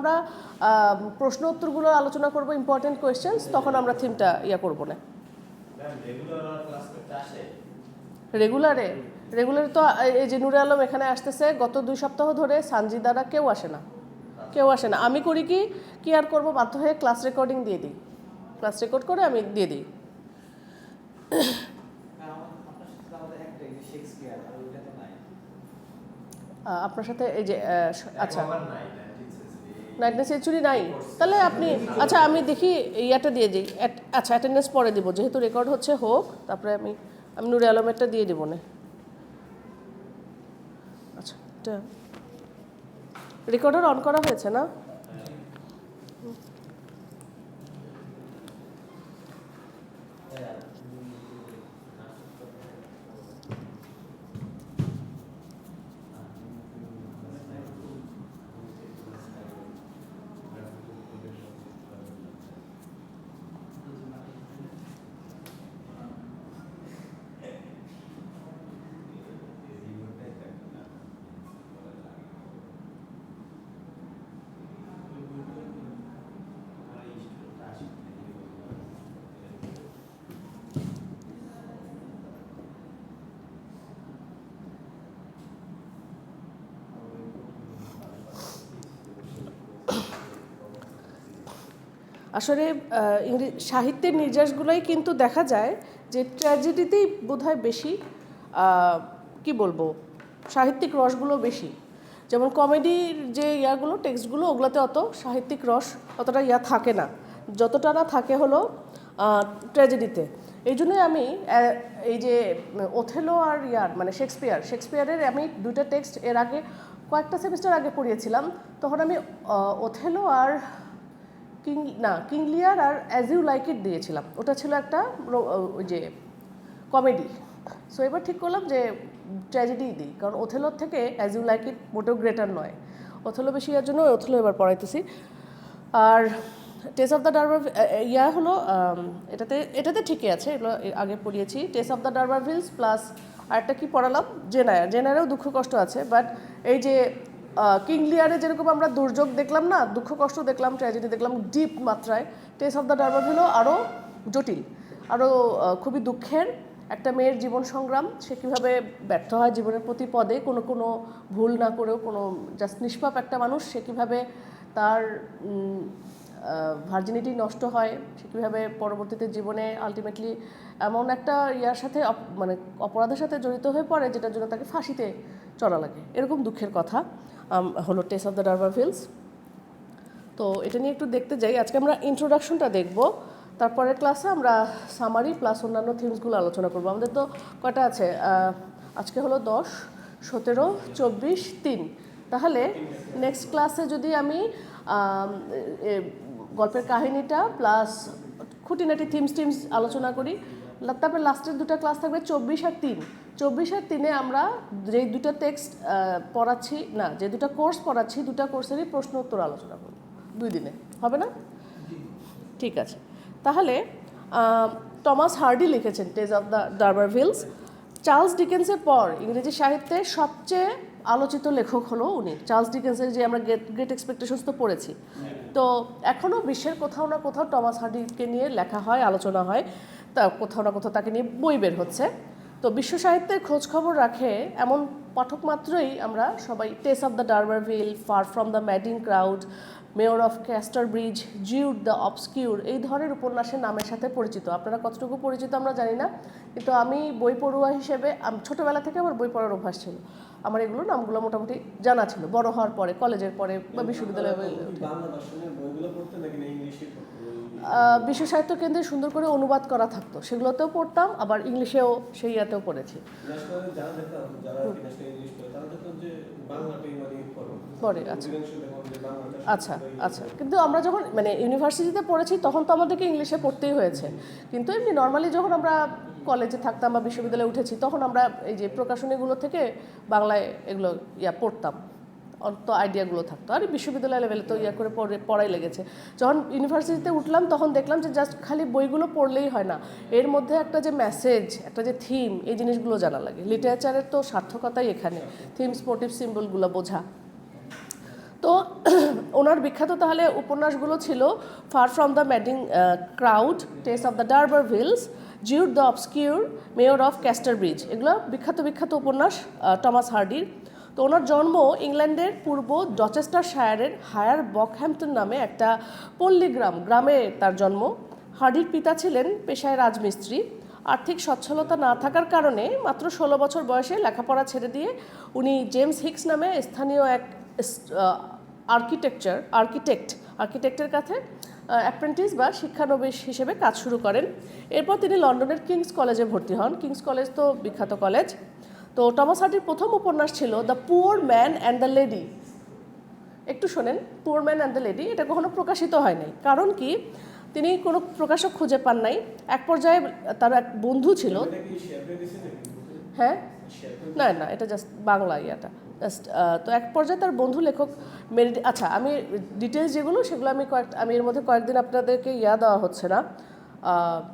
আমরা প্রশ্ন উত্তরগুলো আলোচনা করব, ইম্পর্টেন্ট কোয়েশ্চেন্স, তখন আমরা থিমটা করব না। রেগুলারে তো এই যে নুরে আলম এখানে আসতেছে, গত 2 সপ্তাহ ধরে সানজিদারা কেউ আসে না। আমি করি কি আর করবো, বাধ্য হয়ে ক্লাস রেকর্ডিং দিয়ে দিই, ক্লাস রেকর্ড করে আমি দিয়ে দিই। আপনার সাথে এই যে আচ্ছা 19th সেঞ্চুরি নাই, তাহলে আপনি আচ্ছা আমি দেখি ইয়াটা দিয়ে দিই, আচ্ছা অ্যাটেন্ডেন্স পরে দিব, যেহেতু রেকর্ড হচ্ছে হোক, তারপরে আমি নুরে আলমেরটা দিয়ে দিব না। আচ্ছা এটা রেকর্ডার অন করা হয়েছে না? আসলে সাহিত্যের নির্যাসগুলোই কিন্তু দেখা যায় যে ট্র্যাজেডিতেই বোধহয় বেশি কি বলবো সাহিত্যিক রসগুলো বেশি। যেমন কমেডির যে ইয়াগুলো টেক্সটগুলো, ওগুলোতে অত সাহিত্যিক রস অতটা থাকে না, যতটা না থাকে হলো ট্র্যাজেডিতে। এই জন্যই আমি এই যে ওথেলো আর মানে শেক্সপিয়ারের আমি 2টা টেক্সট এর আগে কয়েকটা সেমিস্টার আগে পড়িয়েছিলাম, তখন আমি ওথেলো আর কিং লিয়ার আর অ্যাজ ইউ লাইক ইট দিয়েছিলাম। ওটা ছিল একটা ওই যে কমেডি। সো এবার ঠিক করলাম যে ট্র্যাজেডি দিই, কারণ ওথেলোর থেকে অ্যাজ ইউ লাইক ইট মোটেও গ্রেটার নয়। ওথেলো বেশি ইয়ার জন্য ওথেলো এবার পড়াইতেছি। আর টেস অফ দ্য ডারবার হলো এটাতে ঠিকই আছে, এগুলো আগে পড়িয়েছি। টেস অফ দ্য ডারবারভিলস প্লাস আরেকটা কি পড়ালাম, জেনারেও দুঃখ কষ্ট আছে, বাট এই যে কিং লিয়ারে যেরকম আমরা দুর্যোগ দেখলাম না, দুঃখ কষ্ট দেখলাম, ট্র্যাজেডি দেখলাম ডিপ মাত্রায়, টেস অফ দ্য ডারবারভিলও আরও জটিল, আরও খুবই দুঃখের। একটা মেয়ের জীবন সংগ্রাম, সে কীভাবে ব্যর্থ হয় জীবনের প্রতি পদে, কোনো ভুল না করেও, কোনো জাস্ট নিষ্পাপ একটা মানুষ, সে কীভাবে তার ভার্জিনিটি নষ্ট হয়, সে কীভাবে পরবর্তীতে জীবনে আলটিমেটলি এমন একটা ইয়ার সাথে মানে অপরাধের সাথে জড়িত হয়ে পড়ে যেটার জন্য তাকে ফাঁসিতে চড়া লাগে, এরকম দুঃখের কথা হলো টেস অফ দ্য ডারবারভিলস। তো এটা নিয়ে একটু দেখতে যাই। আজকে আমরা ইন্ট্রোডাকশনটা দেখব, তারপরের ক্লাসে আমরা সামারি প্লাস অন্যান্য থিমসগুলো আলোচনা করব। আমাদের তো কয়টা আছে, আজকে হলো 10, 17, 24, 3। তাহলে নেক্সট ক্লাসে যদি আমি গল্পের কাহিনীটা প্লাস খুঁটিনাটি থিমস আলোচনা করি, তারপর লাস্টের 2টা ক্লাস থাকবে 24 আর 3। 24 আর 3-এ আমরা যেই 2টা টেক্সট পড়াচ্ছি না, যে 2টা কোর্স পড়াচ্ছি, 2টা কোর্সেরই প্রশ্ন উত্তর আলোচনা করব 2 দিনে, হবে না? ঠিক আছে। তাহলে টমাস হার্ডি লিখেছেন টেস অফ দ্য ডারবারভিলস। চার্লস ডিকেন্সের পর ইংরেজি সাহিত্যে সবচেয়ে আলোচিত লেখক হলো উনি। চার্লস ডিকেন্সের যে আমরা গ্রেট এক্সপেকটেশনস তো পড়েছি, তো এখনও বিশ্বের কোথাও না কোথাও টমাস হার্ডিকে নিয়ে লেখা হয়, আলোচনা হয়, তা কোথাও না কোথাও তাকে নিয়ে বই বের হচ্ছে। তো বিশ্ব সাহিত্যের খোঁজখবর রাখে এমন পাঠক মাত্রই আমরা সবাই Tess of the d'Urberville, far from the madding crowd, mayor of Casterbridge, Jude the obscure, এই ধরনের উপন্যাসের নামের সাথে পরিচিত। আপনারা কতটুকু পরিচিত আমরা জানি না, কিন্তু আমি বই পড়ুয়া হিসেবে ছোটোবেলা থেকে আমার বই পড়ার অভ্যাস ছিল, আমার এগুলো নামগুলো মোটামুটি জানা ছিল। বড় হওয়ার পরে, কলেজের পরে বা বিশ্ববিদ্যালয়ে বিশ্ব সাহিত্য কেন্দ্রে সুন্দর করে অনুবাদ করা থাকতো, সেগুলোতেও পড়তাম, আবার ইংলিশেও সেই ইয়াতেও পড়েছি। পরে আচ্ছা আচ্ছা, কিন্তু আমরা যখন মানে ইউনিভার্সিটিতে পড়েছি তখন তো আমাদেরকে ইংলিশে পড়তেই হয়েছে, কিন্তু এমনি নর্মালি যখন আমরা কলেজে থাকতাম বা বিশ্ববিদ্যালয়ে উঠেছি তখন আমরা এই যে প্রকাশনীগুলো থেকে বাংলায় এগুলো পড়তাম, অন্ত আইডিয়াগুলো থাকতো। আর বিশ্ববিদ্যালয় লেভেলে তো করে পড়াই লেগেছে। যখন ইউনিভার্সিটিতে উঠলাম তখন দেখলাম যে জাস্ট খালি বইগুলো পড়লেই হয় না, এর মধ্যে একটা যে মেসেজ, একটা যে থিম, এই জিনিসগুলো জানা লাগে। লিটারেচারের তো সার্থকতাই এখানে, থিমস, মোটিভ, সিম্বলগুলো বোঝা। তো ওনার বিখ্যাত তাহলে উপন্যাসগুলো ছিল far from the madding crowd, Tess of the d'Urbervilles, Jude the obscure, mayor of Casterbridge. এগুলো বিখ্যাত বিখ্যাত উপন্যাস টমাস হার্ডির। তো ওনার জন্ম ইংল্যান্ডের পূর্ব ডচেস্টারশায়ারের হায়ার বকহ্যাম্পটন নামে একটা পল্লী গ্রামে তার জন্ম। হার্ডির পিতা ছিলেন পেশায় রাজমিস্ত্রি। আর্থিক সচ্ছলতা না থাকার কারণে মাত্র 16 বছর বয়সে লেখাপড়া ছেড়ে দিয়ে উনি জেমস হিক্স নামে স্থানীয় এক আর্কিটেক্টের কাছে অ্যাপ্রেন্টিস বা শিক্ষানবিশ হিসেবে কাজ শুরু করেন। এরপর তিনি লন্ডনের কিংস কলেজে ভর্তি হন। কিংস কলেজ তো বিখ্যাত কলেজ। তো টমাস হার্ডির প্রথম উপন্যাস ছিল the poor man and the lady. একটু শোনেন, poor man and the lady এটা কখনো প্রকাশিত হয় নাই। কারণ কি, তিনি কোনো প্রকাশক খুঁজে পান নাই। এক পর্যায়ে তার এক বন্ধু ছিল। হ্যাঁ, না না, এটা জাস্ট বাংলা ইয়াটা জাস্ট। তো এক পর্যায়ে তার বন্ধু লেখক আচ্ছা, আমি ডিটেলস যেগুলো সেগুলো আমি এর মধ্যে কয়েকদিন আপনাদেরকে দেওয়া হচ্ছে না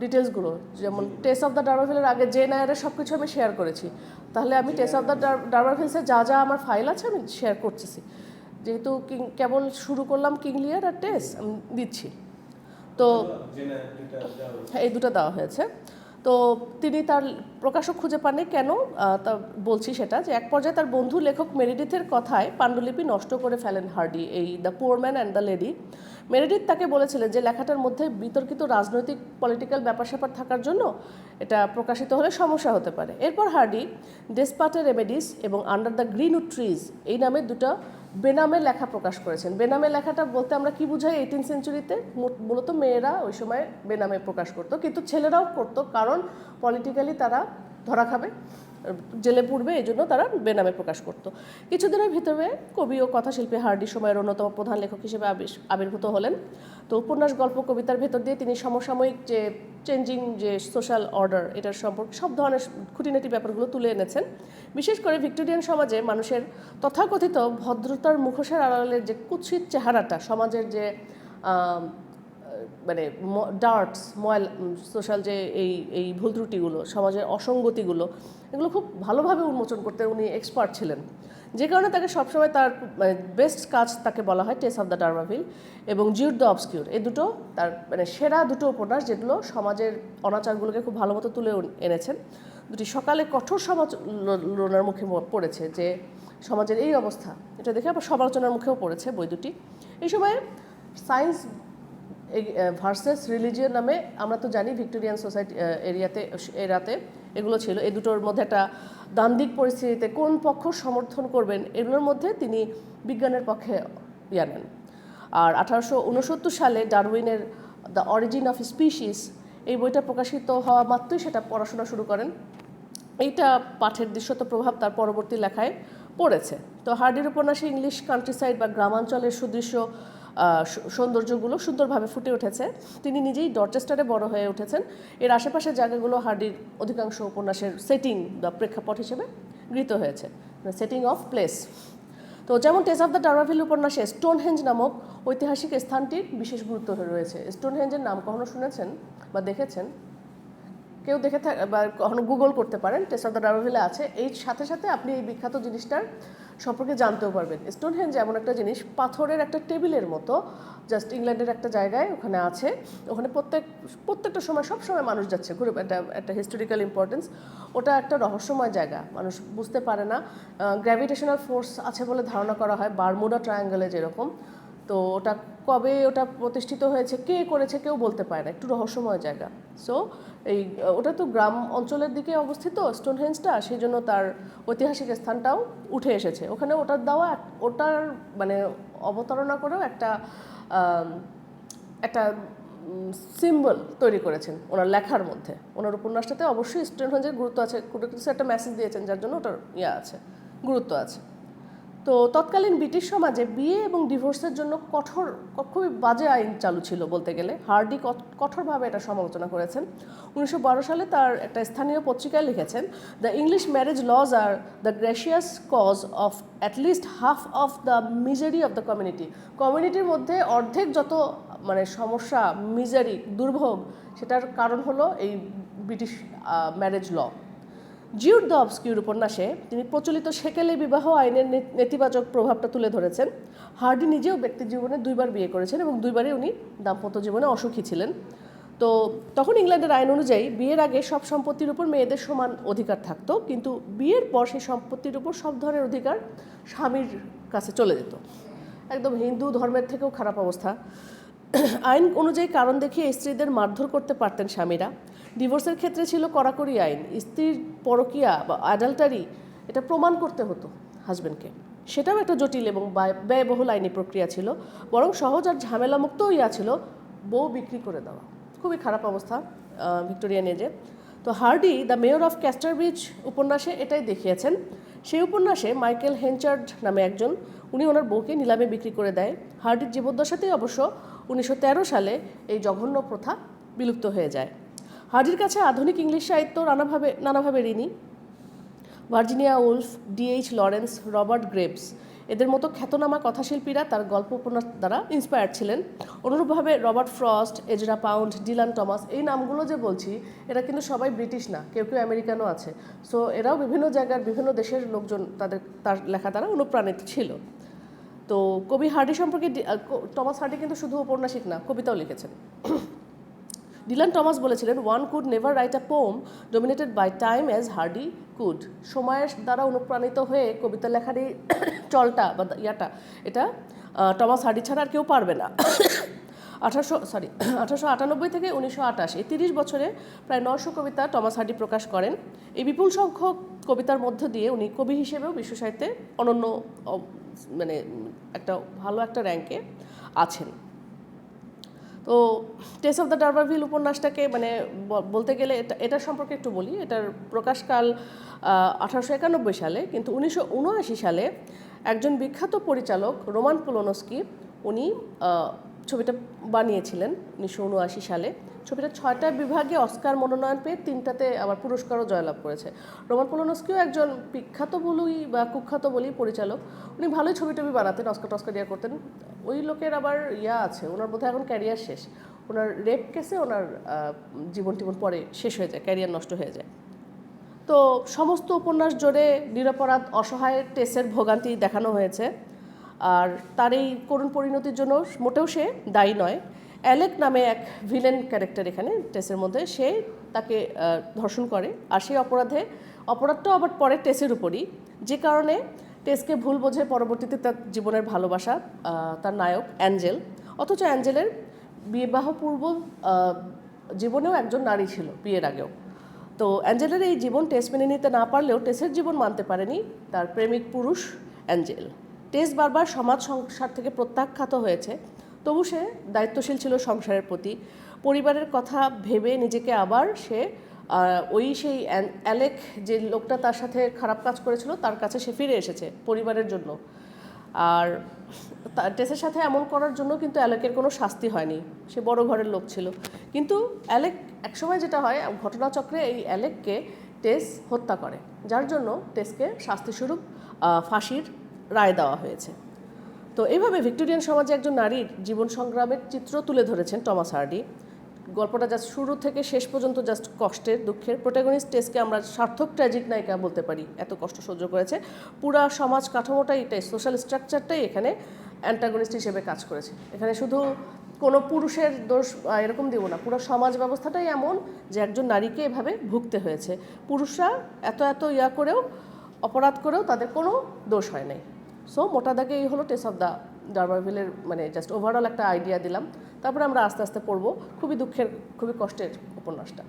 ডিটেলসগুলো। যেমন টেস অফ দ্য ডারবারভিলের আগে জেন আয়ারের সব কিছু আমি শেয়ার করেছি। তাহলে আমি টেস অফ দ্য ডারবারভিলসে যা যা আমার ফাইল আছে আমি শেয়ার করতেছি, যেহেতু কেবল শুরু করলাম কিং লিয়ার আর টেস আমি দিচ্ছি। তো এই দুটো দেওয়া হয়েছে। তো তিনি তার প্রকাশক খুঁজে পাননি কেন, তা বলছি সেটা যে এক পর্যায়ে তার বন্ধু লেখক মেরিডিথের কথায় পাণ্ডুলিপি নষ্ট করে ফেলেন হার্ডি, এই the poor man and the lady. Meredith তাকে বলেছিলেন যে লেখাটার মধ্যে বিতর্কিত রাজনৈতিক পলিটিক্যাল ব্যাপার স্যাপার থাকার জন্য এটা প্রকাশিত হলে সমস্যা হতে পারে। এরপর হার্ডি ডেসপার্টে রেমেডিস এবং আন্ডার দ্য গ্রিনউড ট্রিজ এই নামে দুটো বেনামে লেখা প্রকাশ করেছেন। বেনামে লেখাটা বলতে আমরা কি বুঝাই, 18 সেঞ্চুরিতে মূলত মেয়েরা ওই সময় বেনামে প্রকাশ করতো, কিন্তু ছেলেরাও করতো, কারণ পলিটিক্যালি তারা ধরা খাবে, জেলে পূর্বে, এই জন্য তারা বেনামে প্রকাশ করতো। কিছুদিনের ভিতরে কবি ও কথাশিল্পী হার্ডি সময়ের অন্যতম প্রধান লেখক হিসেবে আবির্ভূত হলেন। তো উপন্যাস, গল্প, কবিতার ভেতর দিয়ে তিনি সমসাময়িক যে চেঞ্জিং যে সোশ্যাল অর্ডার এটার সম্পর্কে সব ধরনের খুঁটিনাটি ব্যাপারগুলো তুলে এনেছেন। বিশেষ করে ভিক্টোরিয়ান সমাজে মানুষের তথাকথিত ভদ্রতার মুখোশের আড়ালের যে কুৎসিত চেহারাটা, সমাজের যে মানে ডার্টস সোশ্যাল যে এই ভুল ত্রুটিগুলো, সমাজের অসঙ্গতিগুলো, এগুলো খুব ভালোভাবে উন্মোচন করতে উনি এক্সপার্ট ছিলেন। যে কারণে তাকে সবসময় তার বেস্ট কাজ তাকে বলা হয় টেস অফ দ্য ডারবারভিল এবং জিউড দ্য অবস্কিউর। এই দুটো তার সেরা দুটো উপন্যাস, যেগুলো সমাজের অনাচারগুলোকে খুব ভালো মতো তুলে এনেছেন। দুটি সকালে কঠোর সমালোচনার মুখে পড়েছে যে সমাজের এই অবস্থা, এটা দেখে আবার সমালোচনার মুখেও পড়েছে বই দুটি। এই সময় সায়েন্স ভার্সেস রিলিজিয়ন নামে, আমরা তো জানি ভিক্টোরিয়ান সোসাইটি এরাতে এগুলো ছিল। এই দুটোর মধ্যে একটা দ্বান্দ্বিক পরিস্থিতিতে কোন পক্ষ সমর্থন করবেন এগুলোর মধ্যে তিনি বিজ্ঞানের পক্ষে নেন। আর 1869 সালে ডারউইনের দ্য অরিজিন অফ স্পিসিস এই বইটা প্রকাশিত হওয়া মাত্রই সেটা পড়াশোনা শুরু করেন। এইটা পাঠের দৃশ্যত প্রভাব তার পরবর্তী লেখায় পড়েছে। তো হার্ডির উপন্যাসে ইংলিশ কান্ট্রিসাইড বা গ্রামাঞ্চলের সুদৃশ্য সৌন্দর্যগুলো সুন্দরভাবে ফুটে উঠেছে। তিনি নিজেই ডরচেস্টারে বড় হয়ে উঠেছেন। এর আশেপাশের জায়গাগুলো হার্ডির অধিকাংশ উপন্যাসের সেটিং বা প্রেক্ষাপট হিসেবে গৃহীত হয়েছে, সেটিং অফ প্লেস। তো যেমন টেস অফ দ্য ডারবারভিল উপন্যাসে স্টোনহেঞ্জ নামক ঐতিহাসিক স্থানটির বিশেষ গুরুত্ব রয়েছে। স্টোনহেঞ্জের নাম কখনো শুনেছেন বা দেখেছেন? কেউ দেখে বা কখনো গুগল করতে পারেন, টেস অফ দ্য ডারবারভিলে আছে। এই সাথে সাথে আপনি এই বিখ্যাত জিনিসটার সম্পর্কে জানতেও পারবেন। স্টোনহেঞ্জ এমন একটা জিনিস, পাথরের একটা টেবিলের মতো, জাস্ট ইংল্যান্ডের একটা জায়গায় ওখানে আছে। ওখানে প্রত্যেকটা সময় সব সময় মানুষ যাচ্ছে ঘুরে, একটা হিস্টোরিক্যাল ইম্পর্টেন্স। ওটা একটা রহস্যময় জায়গা, মানুষ বুঝতে পারে না। গ্র্যাভিটেশনাল ফোর্স আছে বলে ধারণা করা হয়, বারমুডা ট্রায়াঙ্গেলে যেরকম। তো ওটা কবে ওটা প্রতিষ্ঠিত হয়েছে, কে করেছে কেউ বলতে পারে না, একটু রহস্যময় জায়গা। সো ওটা তো গ্রাম অঞ্চলের দিকে অবস্থিত স্টোনহেঞ্জটা, সেই জন্য তার ঐতিহাসিক স্থানটাও উঠে এসেছে ওখানে। ওটার অবতারণা করেও একটা সিম্বল তৈরি করেছেন ওনার লেখার মধ্যে। ওনার উপন্যাসটাতে অবশ্যই স্টোনহেঞ্জের গুরুত্ব আছে, কিছু একটা মেসেজ দিয়েছেন যার জন্য ওটার আছে, গুরুত্ব আছে। তো তৎকালীন ব্রিটিশ সমাজে বিয়ে এবং ডিভোর্সের জন্য খুবই বাজে আইন চালু ছিল বলতে গেলে। হার্ডি কঠোরভাবে এটা সমালোচনা করেছেন। 1912 সালে তার একটা স্থানীয় পত্রিকায় লিখেছেন, the English marriage laws are the gracious cause of at least half of the misery of the community. কমিউনিটির মধ্যে অর্ধেক যত সমস্যা, মিজারি, দুর্ভোগ, সেটার কারণ হলো এই British marriage law. Jude the obscure উপন্যাসে তিনি প্রচলিত সেকেলে বিবাহ আইনের নেতিবাচক প্রভাবটা তুলে ধরেছেন। হার্ডি নিজেও ব্যক্তি জীবনে 2বার বিয়ে করেছেন এবং 2বারই উনি দাম্পত্য জীবনে অসুখী ছিলেন। তো তখন ইংল্যান্ডের আইন অনুযায়ী বিয়ের আগে সব সম্পত্তির উপর মেয়েদের সমান অধিকার থাকতো, কিন্তু বিয়ের পর সেই সম্পত্তির উপর সব ধরনের অধিকার স্বামীর কাছে চলে যেত। একদম হিন্দু ধর্মের থেকেও খারাপ অবস্থা। আইন অনুযায়ী কারণ দেখিয়ে স্ত্রীদের মারধর করতে পারতেন স্বামীরা। ডিভোর্সের ক্ষেত্রে ছিল কড়াকড়ি আইন। স্ত্রীর পরকীয়া বা অ্যাডাল্টারি এটা প্রমাণ করতে হতো হাজব্যান্ডকে। সেটাও একটা জটিল এবং ব্যয়বহুল আইনি প্রক্রিয়া ছিল। বরং সহজ আর ঝামেলামুক্তও ইয়া ছিল বউ বিক্রি করে দেওয়া। খুবই খারাপ অবস্থা ভিক্টোরিয়ান এজে। তো হার্ডি দ্য মেয়র অফ ক্যাস্টারব্রিজ উপন্যাসে এটাই দেখিয়েছেন। সেই উপন্যাসে মাইকেল হেনচার্ড নামে একজন, উনি ওনার বউকে নিলামে বিক্রি করে দেয়। হার্ডির জীবদ্দশাতেই অবশ্য 1913 সালে এই জঘন্য প্রথা বিলুপ্ত হয়ে যায়। হার্ডির কাছে আধুনিক ইংলিশ সাহিত্য নানাভাবে ঋণী। Virginia Wolf, D.H. Lawrence, Robert graves এদের মতো খ্যাতনামা কথাশিল্পীরা তার গল্প উপন্যাস দ্বারা ইন্সপায়ার্ড ছিলেন। অনুরূপভাবে Robert frost, Ezra pound, Dylan Thomas, এই নামগুলো যে বলছি এরা কিন্তু সবাই ব্রিটিশ না, কেউ কেউ আমেরিকানও আছে। সো এরাও বিভিন্ন জায়গার বিভিন্ন দেশের লোকজন তার লেখা দ্বারা অনুপ্রাণিত ছিল। তো কবি হার্ডি সম্পর্কে টমাস হার্ডি কিন্তু শুধু ঔপন্যাসিক না, কবিতাও লিখেছেন। ডিলান টমাস বলেছিলেন, one could never write a poem dominated by time as Hardy could. সময়ের দ্বারা অনুপ্রাণিত হয়ে কবিতা লেখার এই চলটা বা এটা টমাস হার্ডি ছাড়া আর কেউ পারবে না। 1898 থেকে 1928 এই 30 বছরে প্রায় 900 কবিতা টমাস হার্ডি প্রকাশ করেন। এই বিপুল সংখ্যক কবিতার মধ্য দিয়ে উনি কবি হিসেবেও বিশ্ব সাহিত্যে অনন্য মানে ভালো একটা র্যাঙ্কে আছেন। তো টেস অফ দ্য ডারবারভিল উপন্যাসটাকে বলতে গেলে এটার সম্পর্কে একটু বলি। এটার প্রকাশকাল 1891 সালে, কিন্তু 1979 সালে একজন বিখ্যাত পরিচালক রোমান পোলানস্কি উনি ছবিটা বানিয়েছিলেন 1979 সালে। ছবিটা 6টা বিভাগে অস্কার মনোনয়ন পেয়ে 3টাতে আবার পুরস্কারও জয়লাভ করেছে। রোমান পোলানস্কিও একজন বিখ্যাত বলি বা কুখ্যাত বলি পরিচালক। উনি ভালোই ছবি টবি বানাতেন, অস্কার ইয়া করতেন। ওই লোকের আবার আছে, ওনার বোধহয় এখন ক্যারিয়ার শেষ। ওনার রেপ কেসে ওনার জীবন পরে শেষ হয়ে যায়, ক্যারিয়ার নষ্ট হয়ে যায়। তো সমস্ত উপন্যাস জুড়ে নিরপরাধ অসহায় টেসের ভোগান্তি দেখানো হয়েছে। আর তার এই করুণ পরিণতির জন্য মোটেও সে দায়ী নয়। অ্যালেক নামে এক ভিলেন ক্যারেক্টার এখানে টেসের মধ্যে, সে তাকে ধর্ষণ করে। আর সেই অপরাধটাও আবার পরে টেসের উপরই, যে কারণে টেসকে ভুল বোঝে পরবর্তীতে তার জীবনের ভালোবাসা তার নায়ক অ্যাঞ্জেল। অথচ অ্যাঞ্জেলের বিবাহপূর্ব জীবনেও একজন নারী ছিল বিয়ের আগেও। তো অ্যাঞ্জেলের এই জীবন টেস মেনে নিতে না পারলেও টেসের জীবন মানতে পারেনি তার প্রেমিক পুরুষ অ্যাঞ্জেল। টেস বারবার সমাজ সংসার থেকে প্রত্যাখ্যাত হয়েছে, তবু সে দায়িত্বশীল ছিল সংসারের প্রতি। পরিবারের কথা ভেবে নিজেকে আবার সে সেই অ্যালেক যে লোকটা তার সাথে খারাপ কাজ করেছিল তার কাছে সে ফিরে এসেছে পরিবারের জন্য। আর টেসের সাথে এমন করার জন্য কিন্তু অ্যালেকের কোনো শাস্তি হয়নি, সে বড় ঘরের লোক ছিল। কিন্তু অ্যালেক একসময় যেটা হয়, ঘটনাচক্রে এই অ্যালেককে টেস হত্যা করে, যার জন্য টেসকে শাস্তিস্বরূপ ফাঁসির রায় দেওয়া হয়েছে। তো এইভাবে ভিক্টোরিয়ান সমাজে একজন নারীর জীবন সংগ্রামের চিত্র তুলে ধরেছেন টমাস হার্ডি। গল্পটা জাস্ট শুরু থেকে শেষ পর্যন্ত জাস্ট কষ্টের, দুঃখের। প্রোটাগনিস্ট টেসকে আমরা সার্থক ট্র্যাজিক নায়িকা বলতে পারি, এত কষ্ট সহ্য করেছে। পুরা সমাজ কাঠামোটাই, সোশ্যাল স্ট্রাকচারটাই এখানে অ্যান্টাগনিস্ট হিসেবে কাজ করেছে। এখানে শুধু কোনো পুরুষের দোষ এরকম দিব না, পুরো সমাজ ব্যবস্থাটাই এমন যে একজন নারীকে এভাবে ভুগতে হয়েছে। পুরুষরা এত করেও, অপরাধ করেও তাদের কোনো দোষ হয় নাই। সো মোটা দাগে এই হলো টেস অফ দ্য ডারবারভিলের জাস্ট ওভারঅল একটা আইডিয়া দিলাম। তারপরে আমরা আস্তে আস্তে পড়বো। খুবই দুঃখের, খুবই কষ্টের উপন্যাসটা।